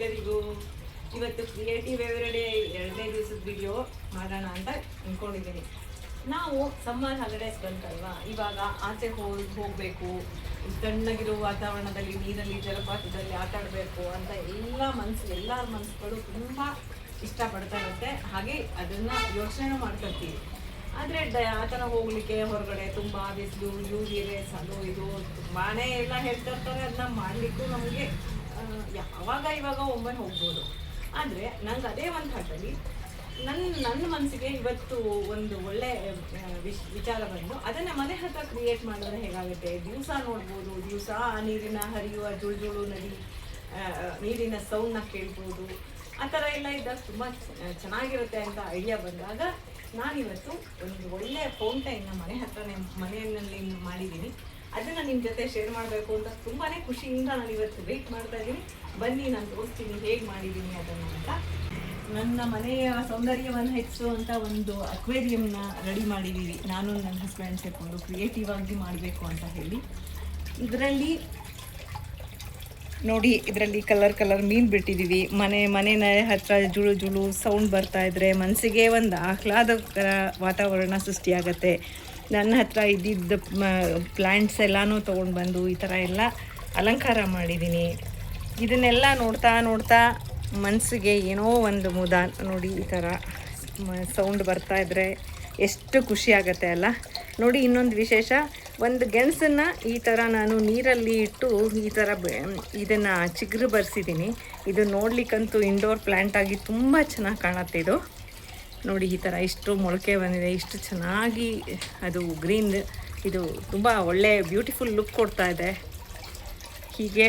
ಎಲ್ಲರಿಗೂ. ಇವತ್ತು creative everyday 2ನೇ ದಿವಸದ ವಿಡಿಯೋ ಮಾಡೋಣ ಅಂತ ಅಂದ್ಕೊಂಡಿದ್ದೀನಿ. ನಾವು ಸಮ್ಮರ್ ಹಾಲಿಡೇಸ್ ಬಂತಲ್ವಾ, ಇವಾಗ ಆಚೆ ಹೋಗಬೇಕು, ತಣ್ಣಗಿರುವ ವಾತಾವರಣದಲ್ಲಿ ನೀರಲ್ಲಿ ಜಲಪಾತದಲ್ಲಿ ಆಟ ಆಡಬೇಕು ಅಂತ ಎಲ್ಲರ ಮನಸ್ಸುಗಳು ತುಂಬ ಇಷ್ಟಪಡ್ತಾ ಇರುತ್ತೆ. ಹಾಗೆ ಅದನ್ನು ಯೋಚನೆ ಮಾಡ್ಕೊಳ್ತೀವಿ. ಆದರೆ ಆ ಥರ ಹೋಗಲಿಕ್ಕೆ ಹೊರಗಡೆ ತುಂಬ ಬಿಸಿಲು, ಯೂರಿಯಸ್ ಅದು ಇದು ತುಂಬಾ ಎಲ್ಲ ಹೇಳ್ತಾ ಇರ್ತಾರೆ. ಅದನ್ನ ಮಾಡಲಿಕ್ಕೂ ನಮಗೆ ಇವಾಗ ಒಮ್ಮೆ ಹೋಗ್ಬೋದು. ಆದರೆ ನಂಗೆ ಅದೇ ಒಂದು ಹಠದಲ್ಲಿ ನನ್ನ ಮನಸ್ಸಿಗೆ ಇವತ್ತು ಒಂದು ಒಳ್ಳೆ ವಿಚಾರ ಬಂದು ಅದನ್ನು ಮನೆ ಹತ್ರ ಕ್ರಿಯೇಟ್ ಮಾಡಿದ್ರೆ ಹೇಗಾಗುತ್ತೆ. ದಿವಸ ನೋಡ್ಬೋದು, ದಿವಸ ನೀರಿನ ಹರಿಯುವ ಜುಳು ನದಿ, ನೀರಿನ ಸೌಂಡ್ನ ಕೇಳ್ಬೋದು. ಆ ಥರ ಎಲ್ಲ ಇದ್ದಾಗ ತುಂಬ ಚೆನ್ನಾಗಿರುತ್ತೆ ಅಂತ ಐಡಿಯಾ ಬಂದಾಗ ನಾನಿವತ್ತು ಒಂದು ಒಳ್ಳೆಯ ಫೌಂಟೈನ್ನ ಮನೆಯಲ್ಲಿ ಮಾಡಿದ್ದೀನಿ. ಅದನ್ನು ನಿಮ್ಮ ಜೊತೆ ಶೇರ್ ಮಾಡಬೇಕು ಅಂತ ತುಂಬಾ ಖುಷಿಯಿಂದ ನಾನು ಇವತ್ತು ವೆಯ್ಟ್ ಮಾಡ್ತಾ ಇದ್ದೀನಿ. ಬನ್ನಿ, ನಾನು ತೋರಿಸ್ತೀನಿ ಹೇಗೆ ಮಾಡಿದ್ದೀನಿ ಅದನ್ನು ಅಂತ. ನನ್ನ ಮನೆಯ ಸೌಂದರ್ಯವನ್ನು ಹೆಚ್ಚಿಸುವಂಥ ಒಂದು ಅಕ್ವೇರಿಯಂನ ರೆಡಿ ಮಾಡಿದ್ದೀವಿ. ನಾನು ನನ್ನ ಹಸ್ಬೆಂಡ್ ಸೇರಿಕೊಂಡು ಕ್ರಿಯೇಟಿವ್ ಆಗಿ ಮಾಡಬೇಕು ಅಂತ ಹೇಳಿ. ಇದರಲ್ಲಿ ನೋಡಿ, ಇದರಲ್ಲಿ ಕಲರ್ ಮೀನು ಬಿಟ್ಟಿದ್ದೀವಿ. ಮನೆಯ ಹತ್ರ ಜುಳು ಸೌಂಡ್ ಬರ್ತಾ ಇದ್ದರೆ ಮನಸ್ಸಿಗೆ ಒಂದು ಆಹ್ಲಾದಕರ ವಾತಾವರಣ ಸೃಷ್ಟಿಯಾಗತ್ತೆ. ನನ್ನ ಹತ್ರ ಇದ್ದಿದ್ದ ಪ್ಲ್ಯಾಂಟ್ಸ್ ಎಲ್ಲನೂ ತೊಗೊಂಡು ಬಂದು ಈ ಥರ ಎಲ್ಲ ಅಲಂಕಾರ ಮಾಡಿದ್ದೀನಿ. ಇದನ್ನೆಲ್ಲ ನೋಡ್ತಾ ಮನಸ್ಸಿಗೆ ಏನೋ ಒಂದು ಮುದ. ನೋಡಿ, ಈ ಥರ ಸೌಂಡ್ ಬರ್ತಾ ಇದ್ದರೆ ಎಷ್ಟು ಖುಷಿ ಆಗುತ್ತೆ ಅಲ್ಲ. ನೋಡಿ, ಇನ್ನೊಂದು ವಿಶೇಷ, ಒಂದು ಗೆಣಸನ್ನು ಈ ಥರ ನಾನು ನೀರಲ್ಲಿ ಇಟ್ಟು ಈ ಥರ ಇದನ್ನು ಚಿಗುರು ಬರ್ಸಿದ್ದೀನಿ. ಇದು ನೋಡ್ಲಿಕ್ಕಂತೂ ಇಂಡೋರ್ ಪ್ಲ್ಯಾಂಟ್ ಆಗಿ ತುಂಬ ಚೆನ್ನಾಗಿ ಕಾಣುತ್ತೆ. ಇದು ನೋಡಿ, ಈ ಥರ ಇಷ್ಟು ಮೊಳಕೆ ಬಂದಿದೆ, ಇಷ್ಟು ಚೆನ್ನಾಗಿ ಅದು ಗ್ರೀನ್, ಇದು ತುಂಬ ಒಳ್ಳೆ ಬ್ಯೂಟಿಫುಲ್ ಲುಕ್ ಕೊಡ್ತಾ ಇದೆ. ಹೀಗೆ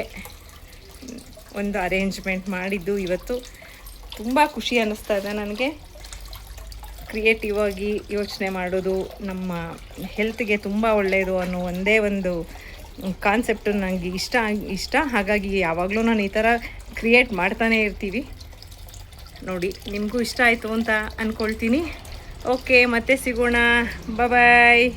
ಒಂದು ಅರೇಂಜ್ಮೆಂಟ್ ಮಾಡಿದ್ದು ಇವತ್ತು ತುಂಬ ಖುಷಿ ಅನ್ನಿಸ್ತಾ ಇದೆ ನನಗೆ. ಕ್ರಿಯೇಟಿವ್ ಆಗಿ ಯೋಚನೆ ಮಾಡೋದು ನಮ್ಮ ಹೆಲ್ತ್ಗೆ ತುಂಬ ಒಳ್ಳೆಯದು ಅನ್ನೋ ಒಂದೇ ಒಂದು ಕಾನ್ಸೆಪ್ಟು ನನಗೆ ಇಷ್ಟ. ಹಾಗಾಗಿ ಯಾವಾಗಲೂ ನಾನು ಈ ಥರ ಕ್ರಿಯೇಟ್ ಮಾಡ್ತಾನೇ ಇರ್ತೀವಿ. ನೋಡಿ, ನಿಮಗೂ ಇಷ್ಟ ಆಯಿತು ಅಂತ ಅಂದ್ಕೊಳ್ತೀನಿ. ಓಕೆ, ಮತ್ತೆ ಸಿಗೋಣ. ಬಾಯ್.